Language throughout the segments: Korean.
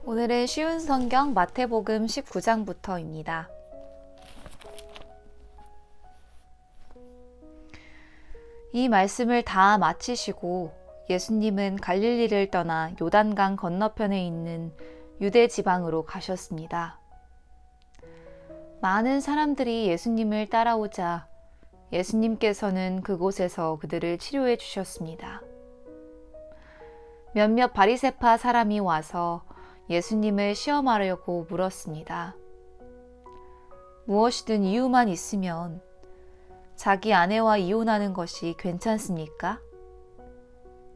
오늘은 쉬운 성경 마태복음 19장부터입니다. 이 말씀을 다 마치시고 예수님은 갈릴리를 떠나 요단강 건너편에 있는 유대 지방으로 가셨습니다. 많은 사람들이 예수님을 따라오자 예수님께서는 그곳에서 그들을 치료해 주셨습니다. 몇몇 바리새파 사람이 와서 예수님을 시험하려고 물었습니다. 무엇이든 이유만 있으면 자기 아내와 이혼하는 것이 괜찮습니까?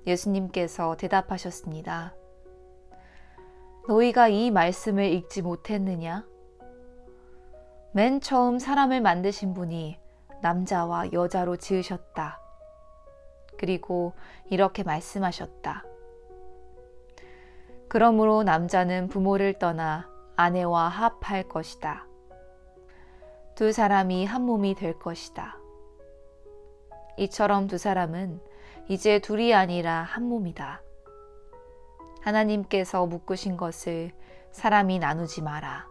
예수님께서 대답하셨습니다. 너희가 이 말씀을 읽지 못했느냐? 맨 처음 사람을 만드신 분이 남자와 여자로 지으셨다. 그리고 이렇게 말씀하셨다. 그러므로 남자는 부모를 떠나 아내와 합할 것이다. 두 사람이 한 몸이 될 것이다. 이처럼 두 사람은 이제 둘이 아니라 한 몸이다. 하나님께서 묶으신 것을 사람이 나누지 마라.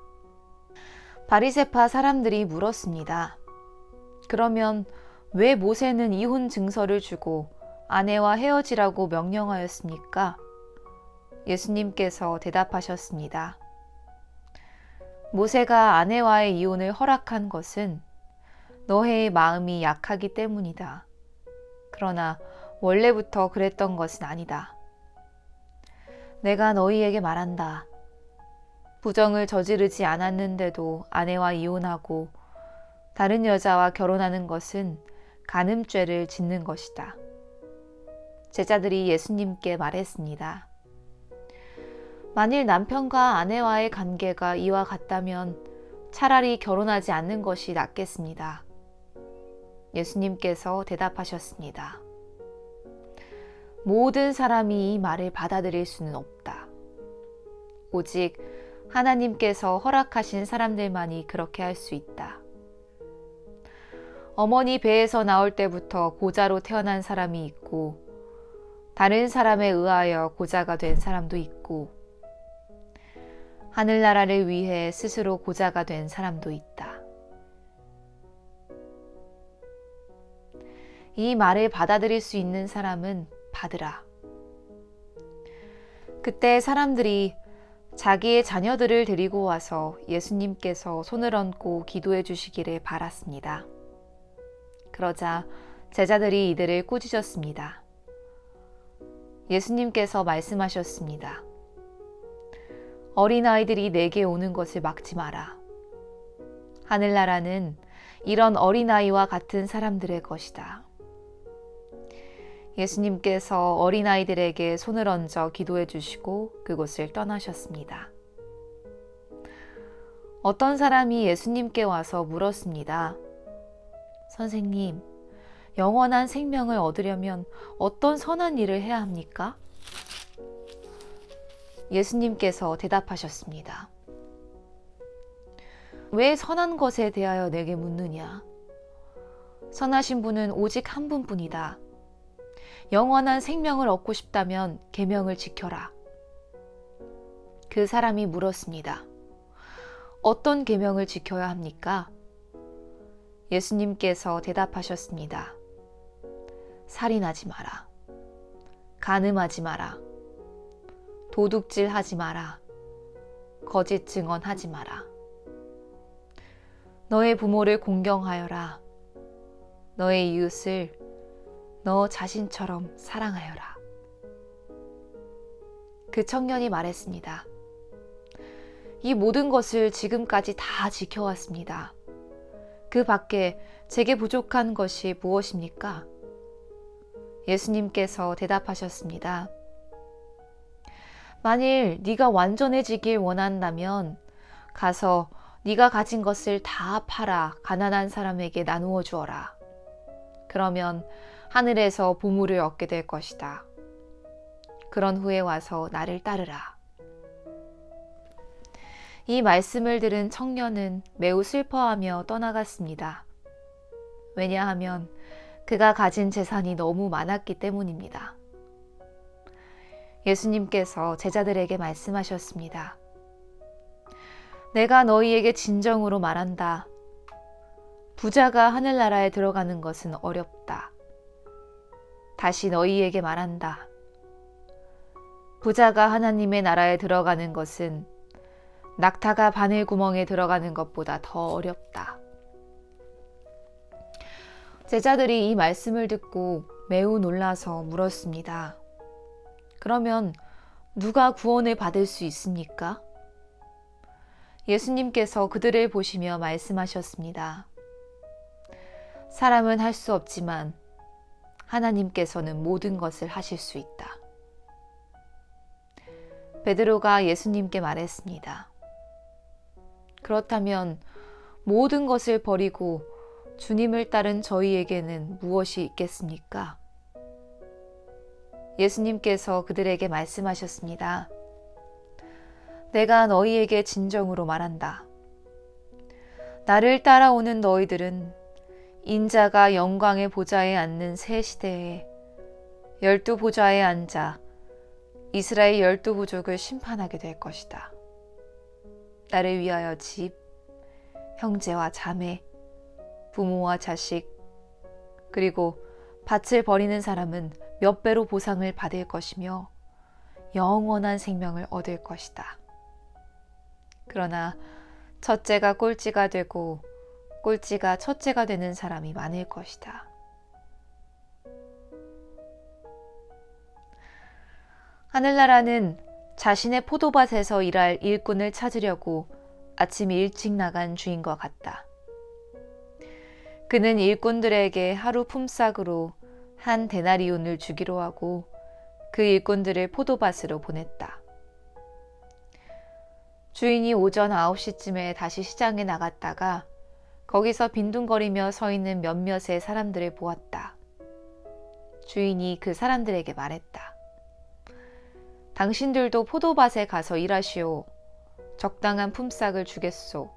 바리새파 사람들이 물었습니다. 그러면 왜 모세는 이혼 증서를 주고 아내와 헤어지라고 명령하였습니까? 예수님께서 대답하셨습니다. 모세가 아내와의 이혼을 허락한 것은 너의 마음이 약하기 때문이다. 그러나 원래부터 그랬던 것은 아니다. 내가 너희에게 말한다. 부정을 저지르지 않았는데도 아내와 이혼하고 다른 여자와 결혼하는 것은 간음죄를 짓는 것이다. 제자들이 예수님께 말했습니다. 만일 남편과 아내와의 관계가 이와 같다면 차라리 결혼하지 않는 것이 낫겠습니다. 예수님께서 대답하셨습니다. 모든 사람이 이 말을 받아들일 수는 없다. 오직 하나님께서 허락하신 사람들만이 그렇게 할 수 있다. 어머니 배에서 나올 때부터 고자로 태어난 사람이 있고 다른 사람에 의하여 고자가 된 사람도 있고 하늘나라를 위해 스스로 고자가 된 사람도 있다. 이 말을 받아들일 수 있는 사람은 받으라. 그때 사람들이 자기의 자녀들을 데리고 와서 예수님께서 손을 얹고 기도해 주시기를 바랐습니다. 그러자 제자들이 이들을 꾸짖었습니다. 예수님께서 말씀하셨습니다. 어린아이들이 내게 오는 것을 막지 마라. 하늘나라는 이런 어린아이와 같은 사람들의 것이다. 예수님께서 어린아이들에게 손을 얹어 기도해 주시고 그곳을 떠나셨습니다. 어떤 사람이 예수님께 와서 물었습니다. 선생님, 영원한 생명을 얻으려면 어떤 선한 일을 해야 합니까? 예수님께서 대답하셨습니다. 왜 선한 것에 대하여 내게 묻느냐? 선하신 분은 오직 한 분뿐이다. 영원한 생명을 얻고 싶다면 계명을 지켜라. 그 사람이 물었습니다. 어떤 계명을 지켜야 합니까? 예수님께서 대답하셨습니다. 살인하지 마라. 간음하지 마라. 도둑질하지 마라. 거짓 증언하지 마라. 너의 부모를 공경하여라. 너의 이웃을 너 자신처럼 사랑하여라. 그 청년이 말했습니다. 이 모든 것을 지금까지 다 지켜왔습니다. 그 밖에 제게 부족한 것이 무엇입니까? 예수님께서 대답하셨습니다. 만일 네가 완전해지길 원한다면 가서 네가 가진 것을 다 팔아 가난한 사람에게 나누어 주어라. 그러면 하늘에서 보물을 얻게 될 것이다. 그런 후에 와서 나를 따르라. 이 말씀을 들은 청년은 매우 슬퍼하며 떠나갔습니다. 왜냐하면 그가 가진 재산이 너무 많았기 때문입니다. 예수님께서 제자들에게 말씀하셨습니다. 내가 너희에게 진정으로 말한다. 부자가 하늘나라에 들어가는 것은 어렵다. 다시 너희에게 말한다. 부자가 하나님의 나라에 들어가는 것은 낙타가 바늘구멍에 들어가는 것보다 더 어렵다. 제자들이 이 말씀을 듣고 매우 놀라서 물었습니다. 그러면 누가 구원을 받을 수 있습니까? 예수님께서 그들을 보시며 말씀하셨습니다. 사람은 할 수 없지만 하나님께서는 모든 것을 하실 수 있다. 베드로가 예수님께 말했습니다. 그렇다면 모든 것을 버리고 주님을 따른 저희에게는 무엇이 있겠습니까? 예수님께서 그들에게 말씀하셨습니다. 내가 너희에게 진정으로 말한다. 나를 따라오는 너희들은 인자가 영광의 보좌에 앉는 새 시대에 12보좌에 앉아 이스라엘 12부족을 심판하게 될 것이다. 나를 위하여 집, 형제와 자매, 부모와 자식, 그리고 밭을 버리는 사람은 몇 배로 보상을 받을 것이며 영원한 생명을 얻을 것이다. 그러나 첫째가 꼴찌가 되고 꼴찌가 첫째가 되는 사람이 많을 것이다. 하늘나라는 자신의 포도밭에서 일할 일꾼을 찾으려고 아침 일찍 나간 주인과 같다. 그는 일꾼들에게 하루 품삯으로 한 데나리온을 주기로 하고 그 일꾼들을 포도밭으로 보냈다. 주인이 오전 9시쯤에 다시 시장에 나갔다가 거기서 빈둥거리며 서 있는 몇몇의 사람들을 보았다. 주인이 그 사람들에게 말했다. 당신들도 포도밭에 가서 일하시오. 적당한 품삯을 주겠소.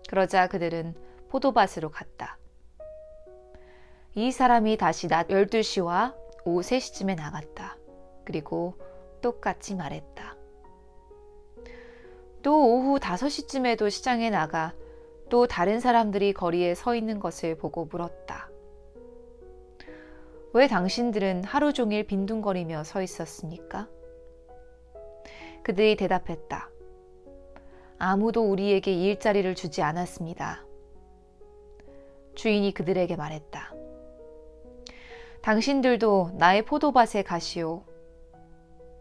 그러자 그들은 포도밭으로 갔다. 이 사람이 다시 낮 12시와 오후 3시쯤에 나갔다. 그리고 똑같이 말했다. 또 오후 5시쯤에도 시장에 나가 또 다른 사람들이 거리에 서 있는 것을 보고 물었다. 왜 당신들은 하루 종일 빈둥거리며 서 있었습니까? 그들이 대답했다. 아무도 우리에게 일자리를 주지 않았습니다. 주인이 그들에게 말했다. 당신들도 나의 포도밭에 가시오.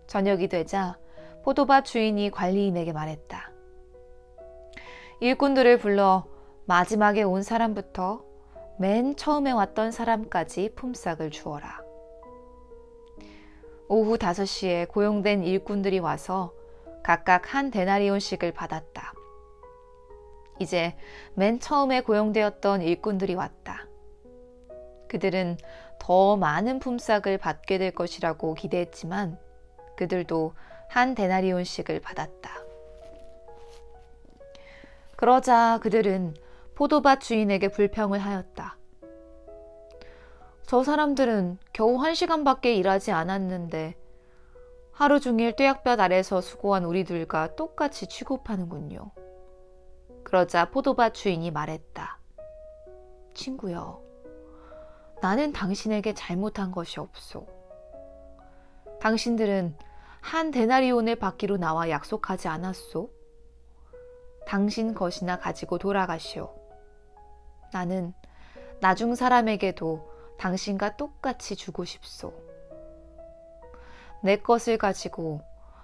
저녁이 되자 포도밭 주인이 관리인에게 말했다. 일꾼들을 불러 마지막에 온 사람부터 맨 처음에 왔던 사람까지 품삯을 주어라. 오후 5시에 고용된 일꾼들이 와서 각각 한 데나리온씩을 받았다. 이제 맨 처음에 고용되었던 일꾼들이 왔다. 그들은 더 많은 품삯을 받게 될 것이라고 기대했지만 그들도 한 데나리온씩을 받았다. 그러자 그들은 포도밭 주인에게 불평을 하였다. 저 사람들은 겨우 1시간밖에 일하지 않았는데 하루 종일 뙤약볕 아래서 수고한 우리들과 똑같이 취급하는군요. 그러자 포도밭 주인이 말했다. 친구여, 나는 당신에게 잘못한 것이 없소. 당신들은 한 데나리온을 받기로 나와 약속하지 않았소? 당신 것이나 가지고 돌아가시오. 나는 나중 사람에게도 당신과 똑같이 주고 싶소. 내 것을 가지고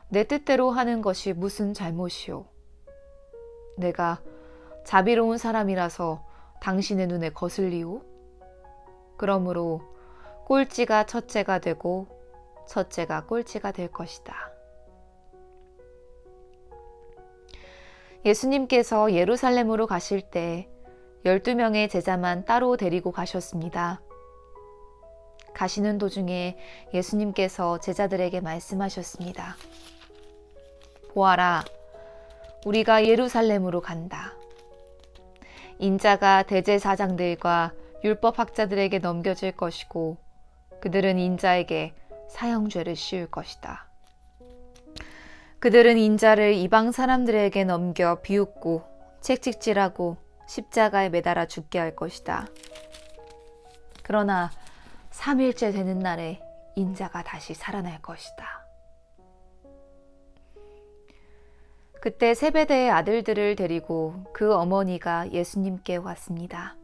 내 뜻대로 하는 것이 무슨 잘못이오. 내가 자비로운 사람이라서 당신의 눈에 거슬리오? 그러므로 꼴찌가 첫째가 되고 첫째가 꼴찌가 될 것이다. 예수님께서 예루살렘으로 가실 때 12명의 제자만 따로 데리고 가셨습니다. 가시는 도중에 예수님께서 제자들에게 말씀하셨습니다. 보아라, 우리가 예루살렘으로 간다. 인자가 대제사장들과 율법학자들에게 넘겨질 것이고 그들은 인자에게 사형죄를 씌울 것이다. 그들은 인자를 이방 사람들에게 넘겨 비웃고 채찍질하고 십자가에 매달아 죽게 할 것이다. 그러나 3일째 되는 날에 인자가 다시 살아날 것이다. 그때 세베대의 아들들을 데리고 그 어머니가 예수님께 왔습니다.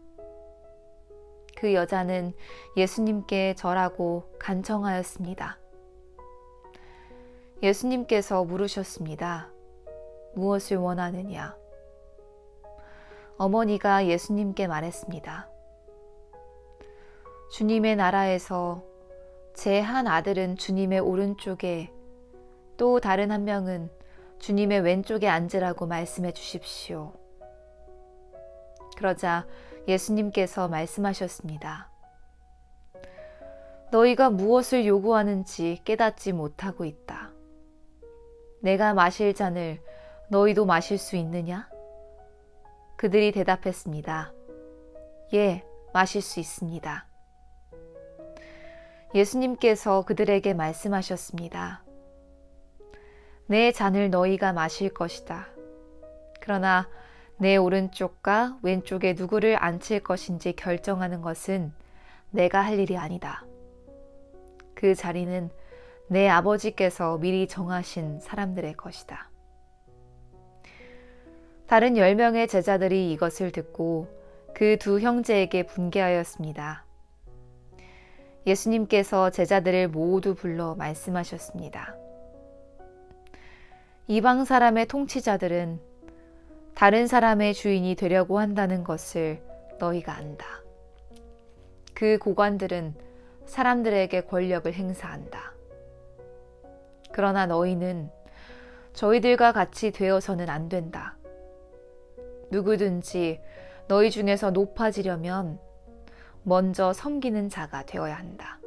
그 여자는 예수님께 절하고 간청하였습니다. 예수님께서 물으셨습니다. 무엇을 원하느냐? 어머니가 예수님께 말했습니다. 주님의 나라에서 제 한 아들은 주님의 오른쪽에 또 다른 한 명은 주님의 왼쪽에 앉으라고 말씀해 주십시오. 그러자 예수님께서 말씀하셨습니다. 너희가 무엇을 요구하는지 깨닫지 못하고 있다. 내가 마실 잔을 너희도 마실 수 있느냐? 그들이 대답했습니다. 예, 마실 수 있습니다. 예수님께서 그들에게 말씀하셨습니다. 내 잔을 너희가 마실 것이다. 그러나 내 오른쪽과 왼쪽에 누구를 앉힐 것인지 결정하는 것은 내가 할 일이 아니다. 그 자리는 내 아버지께서 미리 정하신 사람들의 것이다. 다른 10명의 제자들이 이것을 듣고 그 두 형제에게 분개하였습니다. 예수님께서 제자들을 모두 불러 말씀하셨습니다. 이방 사람의 통치자들은 다른 사람의 주인이 되려고 한다는 것을 너희가 안다. 그 고관들은 사람들에게 권력을 행사한다. 그러나 너희는 저희들과 같이 되어서는 안 된다. 누구든지 너희 중에서 높아지려면 먼저 섬기는 자가 되어야 한다.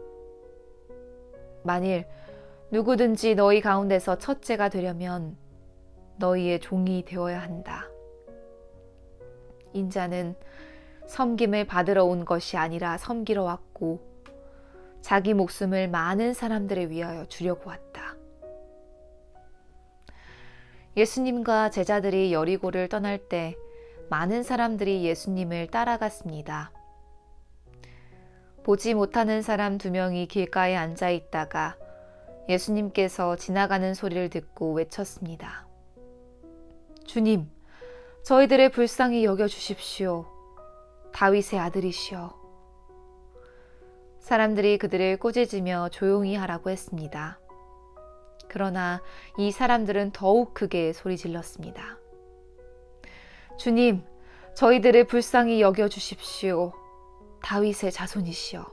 만일 누구든지 너희 가운데서 첫째가 되려면 너희의 종이 되어야 한다. 인자는 섬김을 받으러 온 것이 아니라 섬기러 왔고 자기 목숨을 많은 사람들을 위하여 주려고 왔다. 예수님과 제자들이 여리고를 떠날 때 많은 사람들이 예수님을 따라갔습니다. 보지 못하는 사람 2명이 길가에 앉아 있다가 예수님께서 지나가는 소리를 듣고 외쳤습니다. 주님, 저희들의 불쌍히 여겨주십시오. 다윗의 아들이시여. 사람들이 그들을 꾸짖으며 조용히 하라고 했습니다. 그러나 이 사람들은 더욱 크게 소리 질렀습니다. 주님, 저희들을 불쌍히 여겨주십시오. 다윗의 자손이시여.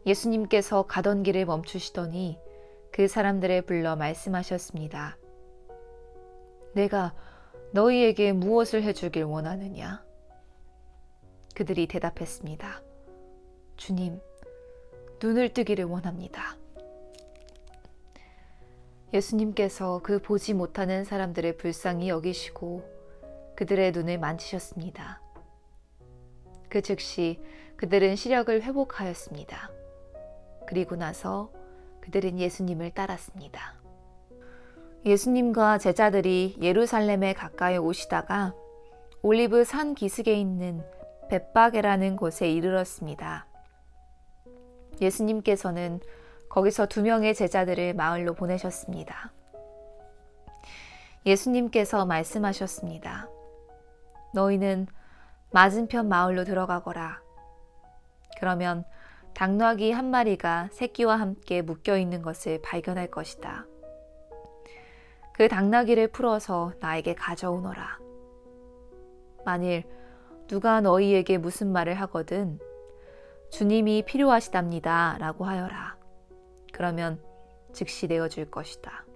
예수님께서 가던 길을 멈추시더니 그 사람들을 불러 말씀하셨습니다. 내가 너희에게 무엇을 해주길 원하느냐? 그들이 대답했습니다. 주님, 눈을 뜨기를 원합니다. 예수님께서 그 보지 못하는 사람들을 불쌍히 여기시고 그들의 눈을 만지셨습니다. 그 즉시 그들은 시력을 회복하였습니다. 그리고 나서 그들은 예수님을 따랐습니다. 예수님과 제자들이 예루살렘에 가까이 오시다가 올리브 산 기슭에 있는 벳바게라는 곳에 이르렀습니다. 예수님께서는 거기서 2명의 제자들을 마을로 보내셨습니다. 예수님께서 말씀하셨습니다. 너희는 맞은편 마을로 들어가거라. 그러면 당나귀 한 마리가 새끼와 함께 묶여 있는 것을 발견할 것이다. 그 당나귀를 풀어서 나에게 가져오너라. 만일 누가 너희에게 무슨 말을 하거든 주님이 필요하시답니다 라고 하여라. 그러면 즉시 내어줄 것이다.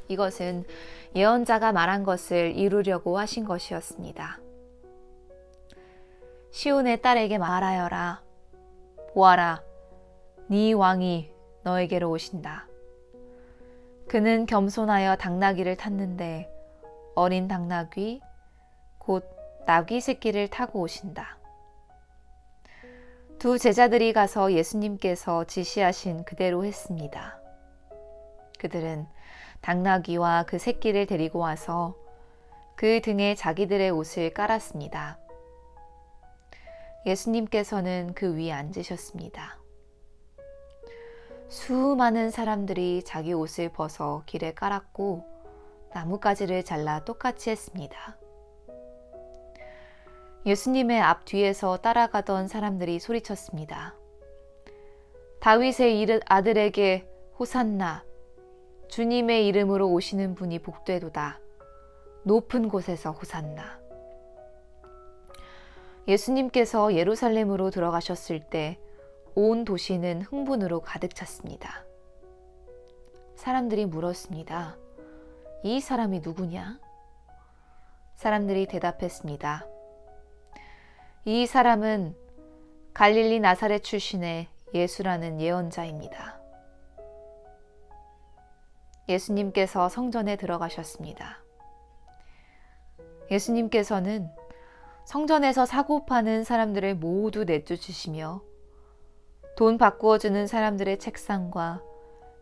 이것은 예언자가 말한 것을 이루려고 하신 것이었습니다. 시온의 딸에게 말하여라. 보아라, 네 왕이 너에게로 오신다. 그는 겸손하여 당나귀를 탔는데 어린 당나귀, 곧 나귀 새끼를 타고 오신다. 2 제자들이 가서 예수님께서 지시하신 그대로 했습니다. 그들은 당나귀와 그 새끼를 데리고 와서 그 등에 자기들의 옷을 깔았습니다. 예수님께서는 그 위에 앉으셨습니다. 수많은 사람들이 자기 옷을 벗어 길에 깔았고 나뭇가지를 잘라 똑같이 했습니다. 예수님의 앞뒤에서 따라가던 사람들이 소리쳤습니다. 다윗의 아들에게 호산나, 주님의 이름으로 오시는 분이 복되도다. 높은 곳에서 호산나. 예수님께서 예루살렘으로 들어가셨을 때 온 도시는 흥분으로 가득 찼습니다. 사람들이 물었습니다. 이 사람이 누구냐? 사람들이 대답했습니다. 이 사람은 갈릴리 나사렛 출신의 예수라는 예언자입니다. 예수님께서 성전에 들어가셨습니다. 예수님께서는 성전에서 사고 파는 사람들을 모두 내쫓으시며 돈 바꾸어주는 사람들의 책상과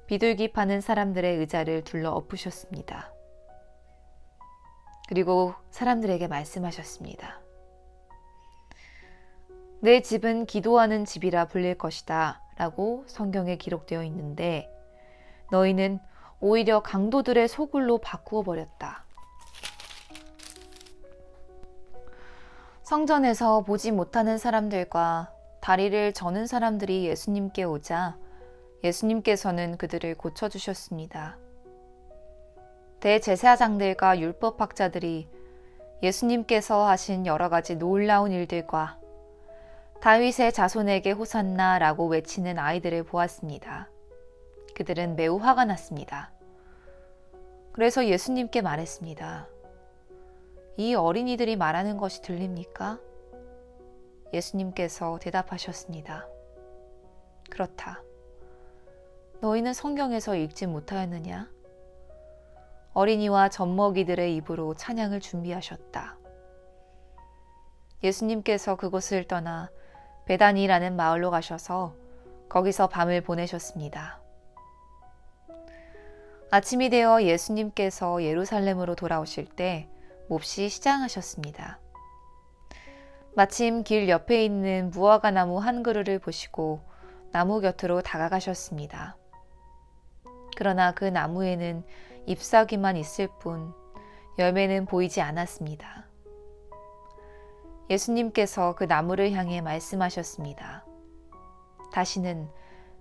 비둘기 파는 사람들의 의자를 둘러 엎으셨습니다. 그리고 사람들에게 말씀하셨습니다. 내 집은 기도하는 집이라 불릴 것이다 라고 성경에 기록되어 있는데 너희는 오히려 강도들의 소굴로 바꾸어 버렸다. 성전에서 보지 못하는 사람들과 다리를 저는 사람들이 예수님께 오자 예수님께서는 그들을 고쳐주셨습니다. 대제사장들과 율법학자들이 예수님께서 하신 여러 가지 놀라운 일들과 다윗의 자손에게 호산나라고 외치는 아이들을 보았습니다. 그들은 매우 화가 났습니다. 그래서 예수님께 말했습니다. 이 어린이들이 말하는 것이 들립니까? 예수님께서 대답하셨습니다. 그렇다. 너희는 성경에서 읽지 못하였느냐? 어린이와 젖먹이들의 입으로 찬양을 준비하셨다. 예수님께서 그곳을 떠나 베다니라는 마을로 가셔서 거기서 밤을 보내셨습니다. 아침이 되어 예수님께서 예루살렘으로 돌아오실 때 몹시 시장하셨습니다. 마침 길 옆에 있는 무화과 나무 한 그루를 보시고 나무 곁으로 다가가셨습니다. 그러나 그 나무에는 잎사귀만 있을 뿐 열매는 보이지 않았습니다. 예수님께서 그 나무를 향해 말씀하셨습니다. 다시는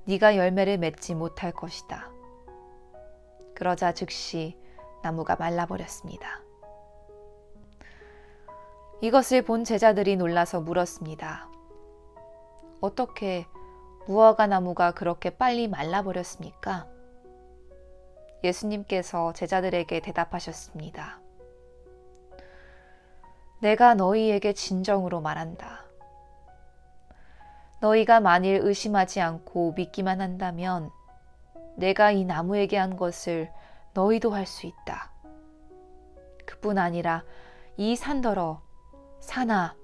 네가 열매를 맺지 못할 것이다. 그러자 즉시 나무가 말라버렸습니다. 이것을 본 제자들이 놀라서 물었습니다. 어떻게 무화과 나무가 그렇게 빨리 말라버렸습니까? 예수님께서 제자들에게 대답하셨습니다. 내가 너희에게 진정으로 말한다. 너희가 만일 의심하지 않고 믿기만 한다면 내가 이 나무에게 한 것을 너희도 할 수 있다. 그뿐 아니라 이 산더러 산아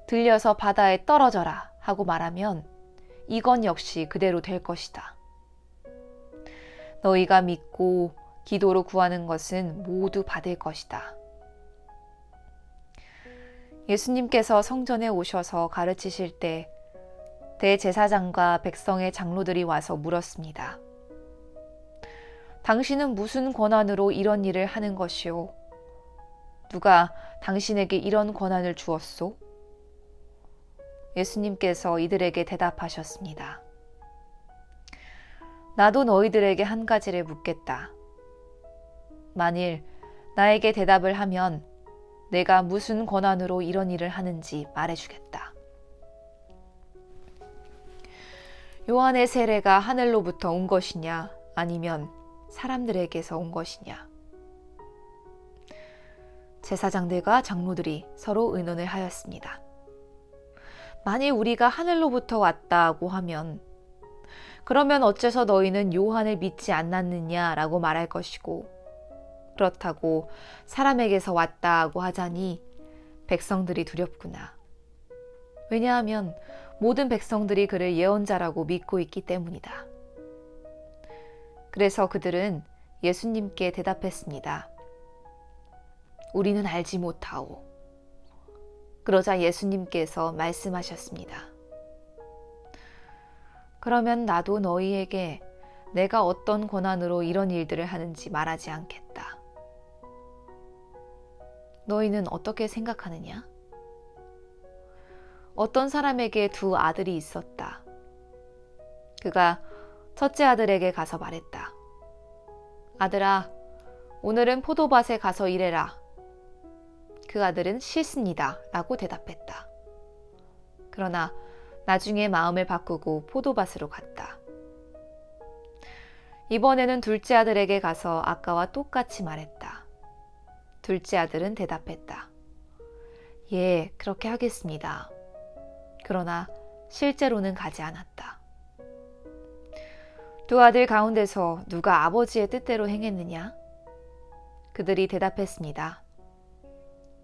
들려서 바다에 떨어져라 하고 말하면 이건 역시 그대로 될 것이다. 너희가 믿고 기도로 구하는 것은 모두 받을 것이다. 예수님께서 성전에 오셔서 가르치실 때 대제사장과 백성의 장로들이 와서 물었습니다. 당신은 무슨 권한으로 이런 일을 하는 것이오? 누가 당신에게 이런 권한을 주었소? 예수님께서 이들에게 대답하셨습니다. 나도 너희들에게 한 가지를 묻겠다. 만일 나에게 대답을 하면 내가 무슨 권한으로 이런 일을 하는지 말해주겠다. 요한의 세례가 하늘로부터 온 것이냐 아니면 사람들에게서 온 것이냐? 제사장들과 장로들이 서로 의논을 하였습니다. 만일 우리가 하늘로부터 왔다고 하면 그러면 어째서 너희는 요한을 믿지 않았느냐라고 말할 것이고 그렇다고 사람에게서 왔다고 하자니 백성들이 두렵구나. 왜냐하면 모든 백성들이 그를 예언자라고 믿고 있기 때문이다. 그래서 그들은 예수님께 대답했습니다. 우리는 알지 못하오. 그러자 예수님께서 말씀하셨습니다. 그러면 나도 너희에게 내가 어떤 권한으로 이런 일들을 하는지 말하지 않겠다. 너희는 어떻게 생각하느냐? 어떤 사람에게 두 아들이 있었다. 그가 첫째 아들에게 가서 말했다. 아들아, 오늘은 포도밭에 가서 일해라. 그 아들은 싫습니다. 라고 대답했다. 그러나 나중에 마음을 바꾸고 포도밭으로 갔다. 이번에는 둘째 아들에게 가서 아까와 똑같이 말했다. 둘째 아들은 대답했다. 예, 그렇게 하겠습니다. 그러나 실제로는 가지 않았다. 두 아들 가운데서 누가 아버지의 뜻대로 행했느냐? 그들이 대답했습니다.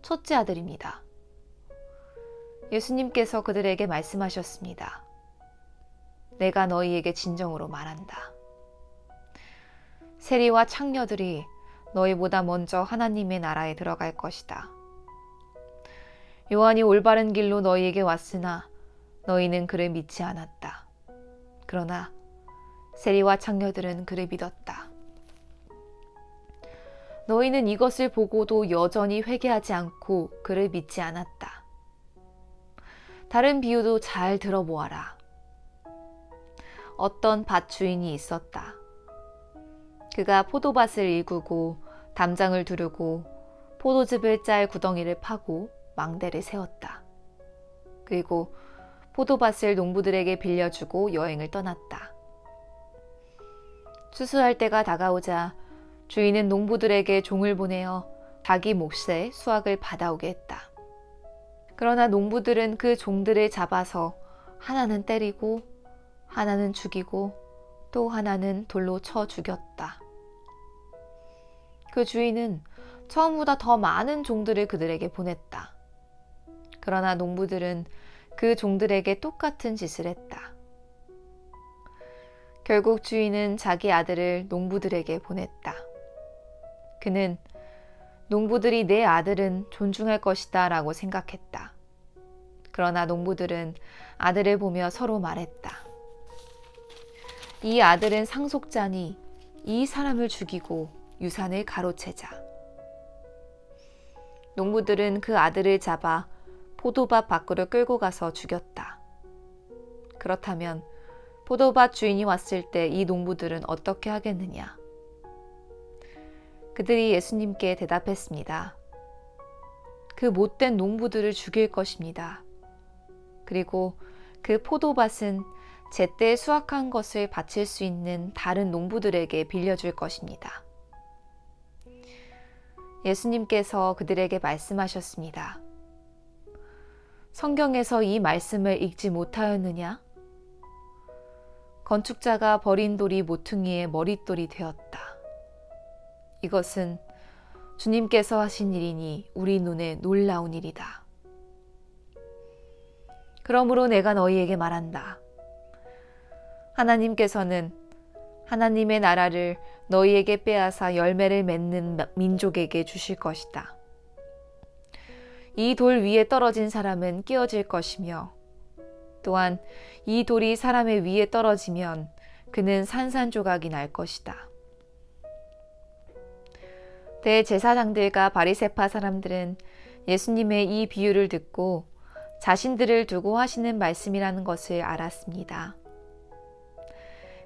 첫째 아들입니다. 예수님께서 그들에게 말씀하셨습니다. 내가 너희에게 진정으로 말한다. 세리와 창녀들이 너희보다 먼저 하나님의 나라에 들어갈 것이다. 요한이 올바른 길로 너희에게 왔으나 너희는 그를 믿지 않았다. 그러나 세리와 창녀들은 그를 믿었다. 너희는 이것을 보고도 여전히 회개하지 않고 그를 믿지 않았다. 다른 비유도 잘 들어보아라. 어떤 밭 주인이 있었다. 그가 포도밭을 일구고 담장을 두르고 포도즙을 짤 구덩이를 파고 망대를 세웠다. 그리고 포도밭을 농부들에게 빌려주고 여행을 떠났다. 추수할 때가 다가오자 주인은 농부들에게 종을 보내어 자기 몫의 수확을 받아오게 했다. 그러나 농부들은 그 종들을 잡아서 하나는 때리고 하나는 죽이고 또 하나는 돌로 쳐 죽였다. 그 주인은 처음보다 더 많은 종들을 그들에게 보냈다. 그러나 농부들은 그 종들에게 똑같은 짓을 했다. 결국 주인은 자기 아들을 농부들에게 보냈다. 그는 농부들이 내 아들은 존중할 것이다 라고 생각했다. 그러나 농부들은 아들을 보며 서로 말했다. 이 아들은 상속자니 이 사람을 죽이고 유산을 가로채자. 농부들은 그 아들을 잡아 포도밭 밖으로 끌고 가서 죽였다. 그렇다면 포도밭 주인이 왔을 때 이 농부들은 어떻게 하겠느냐? 그들이 예수님께 대답했습니다. 그 못된 농부들을 죽일 것입니다. 그리고 그 포도밭은 제때 수확한 것을 바칠 수 있는 다른 농부들에게 빌려줄 것입니다. 예수님께서 그들에게 말씀하셨습니다. 성경에서 이 말씀을 읽지 못하였느냐? 건축자가 버린 돌이 모퉁이의 머릿돌이 되었다. 이것은 주님께서 하신 일이니 우리 눈에 놀라운 일이다. 그러므로 내가 너희에게 말한다. 하나님께서는 하나님의 나라를 너희에게 빼앗아 열매를 맺는 민족에게 주실 것이다. 이 돌 위에 떨어진 사람은 끼어질 것이며 또한 이 돌이 사람의 위에 떨어지면 그는 산산조각이 날 것이다. 대제사장들과 바리새파 사람들은 예수님의 이 비유를 듣고 자신들을 두고 하시는 말씀이라는 것을 알았습니다.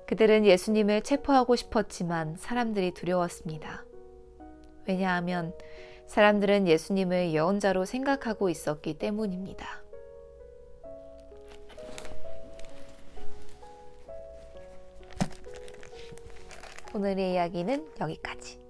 그들은 예수님을 체포하고 싶었지만 사람들이 두려웠습니다. 왜냐하면 사람들은 예수님을 예언자로 생각하고 있었기 때문입니다. 오늘의 이야기는 여기까지.